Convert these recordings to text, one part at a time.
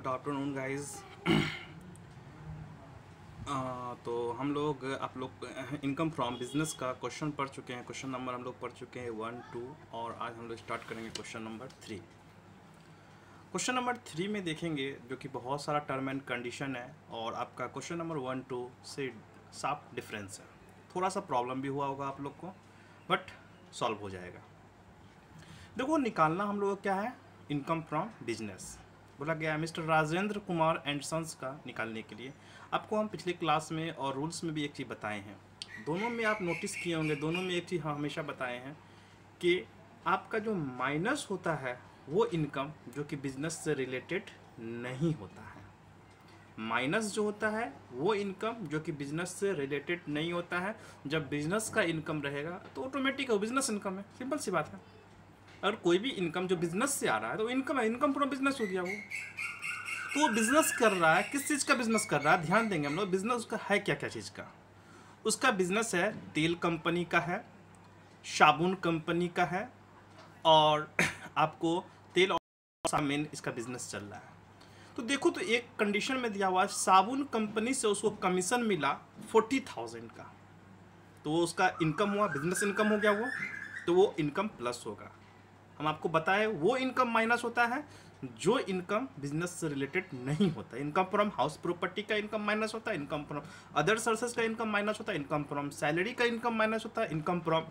Good afternoon guys. तो हम लोग आप लोग इनकम फ्रॉम बिजनेस का क्वेश्चन पढ़ चुके हैं। क्वेश्चन नंबर हम लोग पढ़ चुके हैं 1, 2 और आज हम लोग स्टार्ट करेंगे क्वेश्चन नंबर 3। क्वेश्चन नंबर 3 में देखेंगे जो कि बहुत सारा टर्म एंड कंडीशन है और आपका क्वेश्चन नंबर 1, 2 से साफ डिफरेंस है। थोड़ा सा प्रॉब्लम भी हुआ होगा आप लोग को, बट सॉल्व हो जाएगा। देखो, निकालना हम लोग क्या है, इनकम फ्रॉम बिजनेस बोला गया है mister Rajendra Kumar and sons का निकालने के लिए। आपको हम पिछले क्लास में और रूल्स में भी एक चीज़ बताए हैं, दोनों में आप नोटिस किए होंगे, दोनों में एक चीज़ हम हमेशा बताए हैं कि आपका जो माइनस होता है वो इनकम जो कि बिजनेस से रिलेटेड नहीं होता है। माइनस जो होता है वो इनकम जो कि बिजनेस से रिलेटेड नहीं होता है। जब बिजनेस का इनकम रहेगा तो ऑटोमेटिक वो बिजनेस इनकम है, सिंपल सी बात है। अगर कोई भी इनकम जो बिजनेस से आ रहा है तो इनकम है, इनकम फ्रॉम बिजनेस हो गया वो। तो वो बिजनेस कर रहा है, किस चीज़ का बिजनेस कर रहा है, ध्यान देंगे हम लोग। बिजनेस उसका है क्या क्या चीज़ का, उसका बिजनेस है तेल कंपनी का है, साबुन कंपनी का है और आपको तेल और साबुन इसका बिजनेस चल रहा है। तो देखो, तो एक कंडीशन में दिया हुआ है साबुन कंपनी से उसको कमीशन मिला 40,000 का, तो वो उसका इनकम हुआ, बिजनेस इनकम हो गया वो, तो वो इनकम प्लस होगा। हम आपको बताएं वो इनकम माइनस होता है जो इनकम बिजनेस से रिलेटेड नहीं होता है। इनकम फ्रॉम हाउस प्रॉपर्टी का इनकम माइनस होता है, इनकम फ्रॉम अदर सोर्सेज का इनकम माइनस होता है, इनकम फ्रॉम सैलरी का इनकम माइनस होता है, इनकम फ्रॉम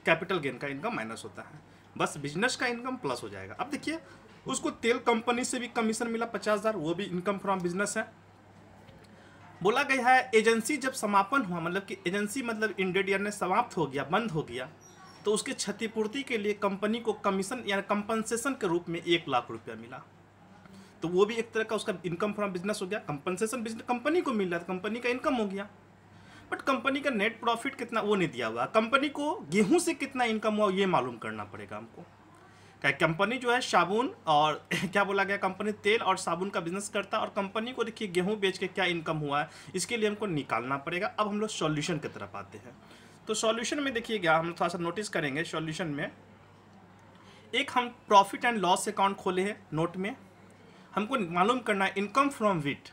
कैपिटल गेन का इनकम माइनस होता है। बस बिजनेस का इनकम प्लस हो जाएगा। अब देखिए, उसको तेल कंपनी से भी कमीशन मिला 50,000, वो भी इनकम फ्रॉम बिजनेस है। बोला गया है एजेंसी जब समापन हुआ, मतलब कि एजेंसी मतलब इंडेड यानी समाप्त हो गया, बंद हो गया, तो उसके क्षतिपूर्ति के लिए कंपनी को कमीशन या कंपनसेशन के रूप में 1 लाख रुपया मिला। तो वो भी एक तरह का उसका इनकम फ्रॉम बिजनेस हो गया। कंपनसेशन बिजनेस कंपनी को मिल रहा है, कंपनी का इनकम हो गया। बट कंपनी का नेट प्रॉफिट कितना वो नहीं दिया हुआ। कंपनी को गेहूं से कितना इनकम हुआ ये मालूम करना पड़ेगा हमको। क्या कंपनी जो है साबुन और क्या बोला गया, कंपनी तेल और साबुन का बिजनेस करता है और कंपनी को देखिए गेहूं बेच के क्या इनकम हुआ है, इसके लिए हमको निकालना पड़ेगा। अब हम लोग सॉल्यूशन की तरफ आते हैं। तो सॉल्यूशन में देखिएगा, हम थोड़ा सा नोटिस करेंगे। सॉल्यूशन में एक हम प्रॉफिट एंड लॉस अकाउंट खोले हैं नोट में। हमको मालूम करना है इनकम फ्रॉम व्हीट,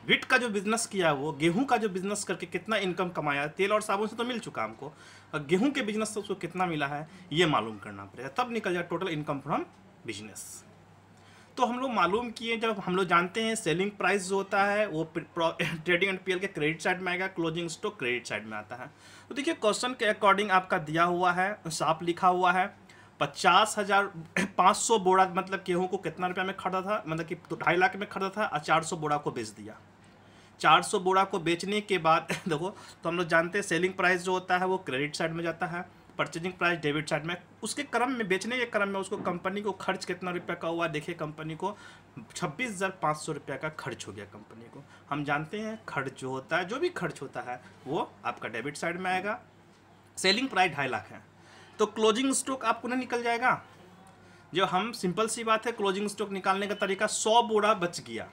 व्हीट का जो बिजनेस किया है वो, गेहूं का जो बिजनेस करके कितना इनकम कमाया है। तेल और साबुन से तो मिल चुका हमको, और गेहूं के बिजनेस से उसको कितना मिला है ये मालूम करना पड़ेगा, तब निकल जाए टोटल इनकम फ्रॉम बिजनेस। तो हम लोग मालूम किए, जब हम लोग जानते हैं सेलिंग प्राइस जो होता है वो ट्रेडिंग एंड पीएल के क्रेडिट साइड में आएगा, क्लोजिंग स्टॉक क्रेडिट साइड में आता है। तो देखिए क्वेश्चन के अकॉर्डिंग आपका दिया हुआ है, साफ लिखा हुआ है 50,500 बोरा मतलब गेहूं को कितना रुपया में खरीदा था, मतलब कि 2.5 लाख में खरीदा था और 400 बोरा को बेच दिया। 400 बोरा को बेचने के बाद देखो, तो हम लोग जानते हैं सेलिंग प्राइस जो होता है वो क्रेडिट साइड में जाता है, परचेजिंग प्राइस डेबिट साइड में। उसके क्रम में, बेचने के क्रम में उसको कंपनी को खर्च कितना रुपया का हुआ, देखिए कंपनी को 26,500 रुपया का खर्च हो गया कंपनी को। हम जानते हैं खर्च जो होता है, जो भी खर्च होता है वो आपका डेबिट साइड में आएगा। सेलिंग प्राइस 2.5 लाख है, तो क्लोजिंग स्टॉक आपको ना निकल जाएगा। जो हम सिंपल सी बात है, क्लोजिंग स्टॉक निकालने का तरीका 100 बोरा बच गया,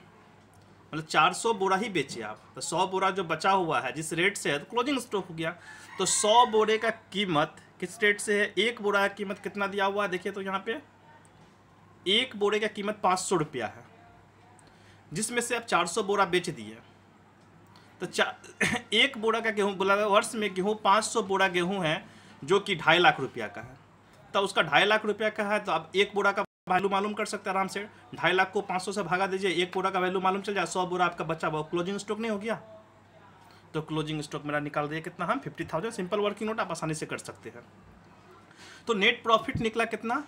मतलब 400 बोरा ही बेचे आप, तो 100 बोरा जो बचा हुआ है जिस रेट से है तो क्लोजिंग स्टॉक हो गया। तो 100 बोरे का कीमत किस रेट से है, एक बोरा का कीमत कितना दिया हुआ है, देखिए तो यहाँ पे एक बोरे का कीमत 500 रुपया है, जिसमें से आप 400 बोरा बेच दिए। तो एक बोरा का गेहूँ बोला, वर्ष में गेहूँ 500 बोरा गेहूँ है जो कि 2.5 लाख रुपया का है, तो उसका 2.5 लाख रुपया का है, तो आप एक बोरा का वैल्यू मालूम कर सकते हैं आराम से। 2.5 लाख को 500 से भागा दीजिए, एक बोरा का वैल्यू मालूम चल जाए, 100 बोरा आपका बचा हुआ क्लोजिंग स्टॉक नहीं हो गया। तो क्लोजिंग स्टॉक मेरा निकाल दिया कितना, हम 50,000, सिंपल वर्किंग नोट आप आसानी से कर सकते हैं। तो नेट प्रॉफिट निकला कितना,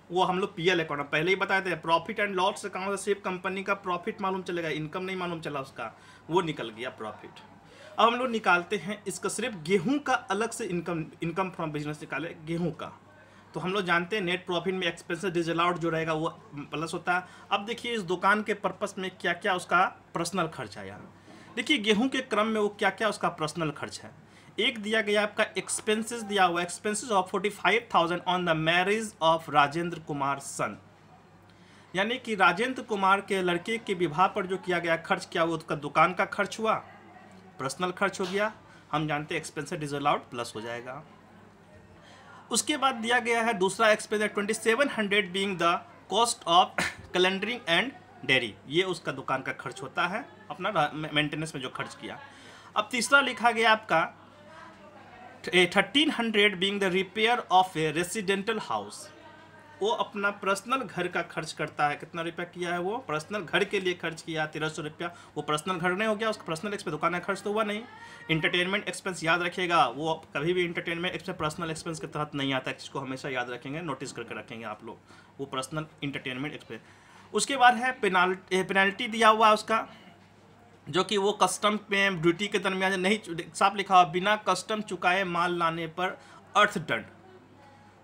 वो हम लोग पीएल अकाउंट पहले ही बताए थे, प्रॉफिट एंड लॉस अकाउंट से सिर्फ कंपनी का प्रॉफिट मालूम चलेगा, इनकम नहीं मालूम चला उसका, वो निकल गया प्रॉफिट। अब हम लोग निकालते हैं इसका सिर्फ गेहूं का अलग से इनकम फ्रॉम बिजनेस निकाले गेहूं का। तो हम लोग जानते हैं नेट प्रॉफिट में एक्सपेंसेस डिसअलाउड जो रहेगा वो प्लस होता है। अब देखिए इस दुकान के पर्पस में क्या क्या उसका पर्सनल खर्च आया। देखिए गेहूं के क्रम में वो क्या क्या उसका पर्सनल खर्च है। एक दिया गया आपका एक्सपेंसेस दिया हुआ, expenses of 45,000 on the marriage of Rajendra Kumar son, यानी कि राजेंद्र कुमार के लड़के के विवाह पर जो किया गया खर्च, क्या वो उसका दुकान का खर्च हुआ, पर्सनल खर्च हो गया। हम जानते हैं एक्सपेंसेस डिसअलाउड प्लस हो जाएगा। उसके बाद दिया गया है दूसरा expense 2700 being the cost of calendering and dairy, ये उसका दुकान का खर्च होता है, अपना मेंटेनेंस में जो खर्च किया। अब तीसरा लिखा गया आपका 1300 being the repair of A residential house, वो अपना पर्सनल घर का खर्च करता है। कितना रुपया किया है वो पर्सनल घर के लिए खर्च किया 1300 रुपया। वो पर्सनल घर नहीं हो गया, उसका पर्सनल एक्सपेंस, दुकान का खर्च तो हुआ नहीं। इंटरटेनमेंट एक्सपेंस याद रखिएगा, वो कभी भी इंटरटेनमेंट एक्सपेंस पर्सनल एक्सपेंस के तहत नहीं आता है, इसको हमेशा याद रखेंगे, नोटिस करके रखेंगे आप लोग, वो पर्सनल इंटरटेनमेंट एक्सपेंस। उसके बाद है पेनाल्टी दिया हुआ उसका, जो कि वो कस्टम में ड्यूटी के दरमियान नहीं, साफ लिखा हुआ बिना कस्टम चुकाए माल लाने पर अर्थदंड।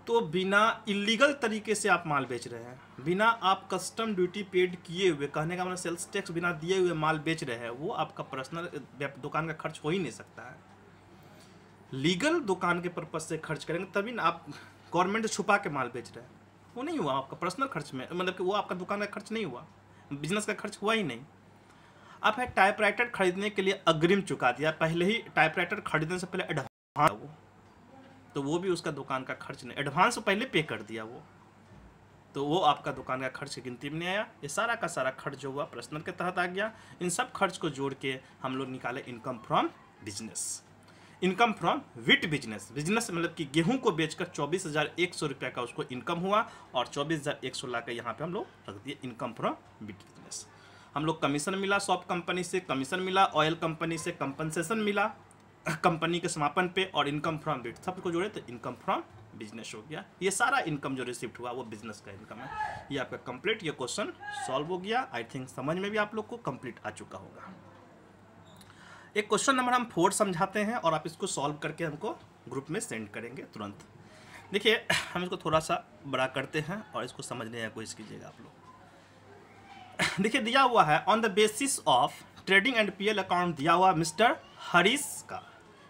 तो बिना इलीगल तरीके से आप माल बेच रहे हैं, बिना आप कस्टम ड्यूटी पेड किए हुए, कहने का मतलब सेल्स टैक्स बिना दिए हुए माल बेच रहे हैं, वो आपका पर्सनल दुकान का खर्च हो ही नहीं सकता है। लीगल दुकान के पर्पज से खर्च करेंगे तभी ना, आप गवर्नमेंट से छुपा के माल बेच रहे हैं, वो नहीं हुआ आपका पर्सनल खर्च में, मतलब कि वो आपका दुकान का खर्च नहीं हुआ, बिजनेस का खर्च हुआ ही नहीं। अब है टाइपराइटर खरीदने के लिए अग्रिम चुका दिया, पहले ही टाइपराइटर खरीदने से पहले एडवांस, वो तो वो भी उसका दुकान का खर्च नहीं, एडवांस पहले पे कर दिया वो, तो वो आपका दुकान का खर्च की गिनती में नहीं आया। ये सारा का सारा खर्च जो हुआ पर्सनल के तहत आ गया। इन सब खर्च को जोड़ के हम लोग निकाले income from business. Income from with business, business मतलब कि गेहूं को बेचकर 24,100 रुपये का उसको इनकम हुआ, और 24,100 ला कर यहाँ पर हम लोग रख दिए इनकम फ्रॉम विट बिजनेस। हम लोग कमीशन मिला, सॉप कंपनी से कमीशन मिला, ऑयल कंपनी से कंपनसेशन मिला कंपनी के समापन पे, और इनकम फ्रॉम बिट सबको जोड़े तो इनकम फ्रॉम बिजनेस हो गया। ये सारा इनकम जो रिसिप्ट हुआ वो बिजनेस का इनकम है। ये आपका कंप्लीट, ये क्वेश्चन सॉल्व हो गया। आई थिंक समझ में भी आप लोग को कंप्लीट आ चुका होगा। एक क्वेश्चन नंबर हम 4 समझाते हैं, और आप इसको सॉल्व करके हमको ग्रुप में सेंड करेंगे तुरंत। देखिए हम इसको थोड़ा सा बड़ा करते हैं और इसको समझने की कोशिश कीजिएगा आप लोग। देखिए दिया हुआ है on the basis of trading and PL account, दिया हुआ मिस्टर हरीश का,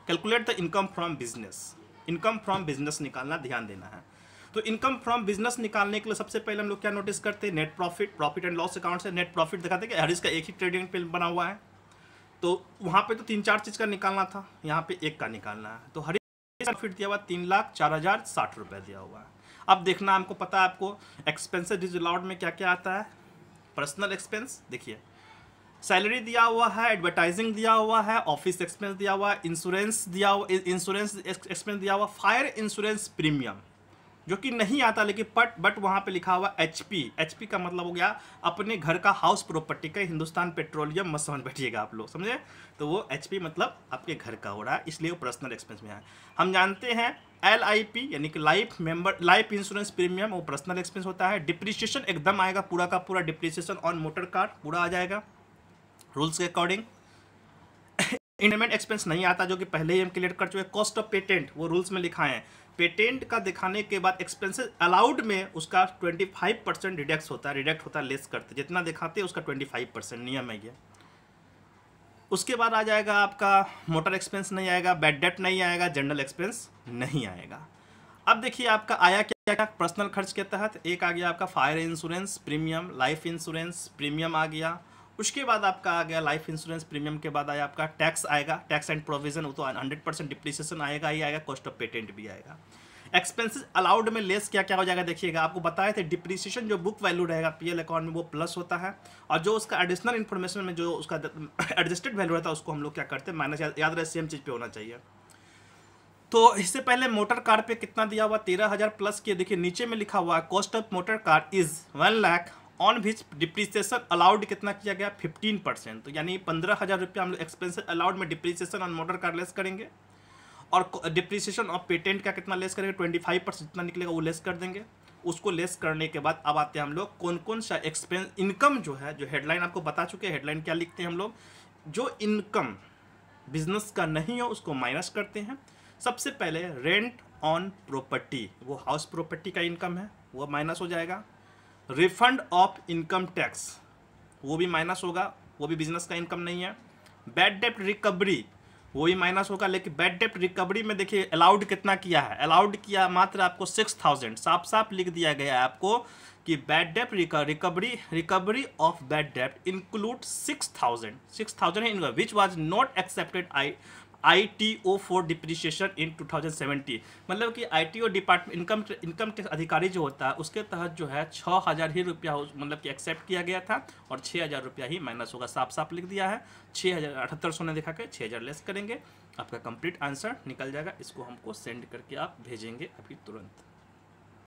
calculate the income from business. Income from business निकालना, ध्यान देना है। तो इनकम फ्रॉम बिजनेस निकालने के लिए सबसे पहले हम लोग क्या नोटिस करते हैं, net profit, profit and loss account से नेट प्रॉफिट दिखाते हैं कि हरीश का एक ही ट्रेडिंग पे बना हुआ है, तो वहाँ पे तो 3-4 चीज़ का निकालना था, यहाँ पे एक का निकालना है। तो हरीश प्रॉफिट दिया हुआ 3,04,060 रुपये दिया हुआ है। अब देखना हमको पता है, आपको एक्सपेंसेस डिसअलाउड में क्या क्या आता है। पर्सनल एक्सपेंस देखिए, सैलरी दिया हुआ है, एडवर्टाइजिंग दिया हुआ है, ऑफिस एक्सपेंस दिया हुआ है, इंश्योरेंस दिया हुआ, इंश्योरेंस एक्सपेंस दिया हुआ, फायर इंश्योरेंस प्रीमियम जो कि नहीं आता, लेकिन बट वहाँ पे लिखा हुआ एचपी। एचपी का मतलब हो गया अपने घर का हाउस प्रॉपर्टी का, हिंदुस्तान पेट्रोलियम मत समझ बैठिएगा आप लोग, समझे। तो वो एचपी मतलब आपके घर का हो रहा है, इसलिए वो पर्सनल एक्सपेंस में है। हम जानते हैं LIP यानी कि लाइफ इंश्योरेंस प्रीमियम, वो पर्सनल एक्सपेंस होता है। डिप्रिसिएशन एकदम आएगा, पूरा का पूरा डिप्रिसिएशन ऑन मोटर कार पूरा आ जाएगा रूल्स के अकॉर्डिंग। इंटरमेंट एक्सपेंस नहीं आता, जो कि पहले ही हम क्लियर कर चुके हैं। कॉस्ट ऑफ पेटेंट वो रूल्स में लिखा है, पेटेंट का दिखाने के बाद एक्सपेंसेस अलाउड में उसका 25% डिडक्ट होता है, लेस करते, जितना दिखाते हैं उसका 25% नियम है ये। उसके बाद आ जाएगा आपका मोटर एक्सपेंस नहीं आएगा, बैड डेट नहीं आएगा, जनरल एक्सपेंस नहीं आएगा। अब देखिए आपका आया क्या क्या पर्सनल खर्च के तहत, एक आ गया आपका fire insurance premium, life insurance premium आ गया। उसके बाद आपका आ गया लाइफ इंश्योरेंस प्रीमियम के बाद आया आपका टैक्स आएगा, टैक्स एंड प्रोविजन, वो तो 100% डिप्रिसिएशन आएगा ही आएगा, कॉस्ट ऑफ पेटेंट भी आएगा। एक्सपेंसेस अलाउड में लेस क्या क्या हो जाएगा देखिएगा, आपको बताए थे डिप्रिसिएशन जो बुक वैल्यू रहेगा पीएल अकाउंट में वो प्लस होता है, और जो उसका एडिशनल इन्फॉर्मेशन में जो उसका एडजस्टेड वैल्यू रहता है उसको हम लोग क्या करते हैं माइनस, याद रहे सेम चीज़ पे होना चाहिए। तो इससे पहले मोटर कार पे कितना दिया हुआ 13,000 प्लस के, देखिए नीचे में लिखा हुआ है cost of motor car is 1 lakh on which depreciation allowed कितना किया गया 15%, तो यानी 15,000 रुपये हम लोग एक्सपेंसेस अलाउड में depreciation on motor car less करेंगे, और डिप्रिसिएशन ऑफ पेटेंट का कितना लेस करेंगे 25% जितना निकलेगा वो लेस कर देंगे। उसको लेस करने के बाद अब आते हैं हम लोग कौन कौन सा एक्सपेंस, इनकम जो है, जो हेडलाइन आपको बता चुके हैं, हेडलाइन क्या लिखते हैं हम लोग, जो इनकम बिजनेस का नहीं हो उसको माइनस करते हैं। सबसे पहले रेंट ऑन प्रॉपर्टी, वो हाउस प्रॉपर्टी का इनकम है, वो माइनस हो जाएगा। रिफंड ऑफ इनकम टैक्स वो भी माइनस होगा, वो भी बिजनेस का इनकम नहीं है। बैड डेप्ट रिकवरी वो भी माइनस होगा, लेकिन बैड डेप्ट रिकवरी में देखिए अलाउड कितना किया है, अलाउड किया मात्र आपको 6,000, साफ साफ लिख दिया गया है आपको कि bad dept recovery of bad dept include 6,000 है, which was not accepted ITO for depreciation इन 2070, मतलब कि ITO डिपार्टमेंट इनकम टैक्स अधिकारी जो होता है उसके तहत जो है 6,000 ही रुपया मतलब कि एक्सेप्ट किया गया था और 6,000 रुपया ही माइनस होगा, साफ साफ लिख दिया है। 6,000 ने दिखा के 6,000 लेस करेंगे, आपका कंप्लीट आंसर निकल जाएगा। इसको हमको सेंड करके आप भेजेंगे अभी तुरंत।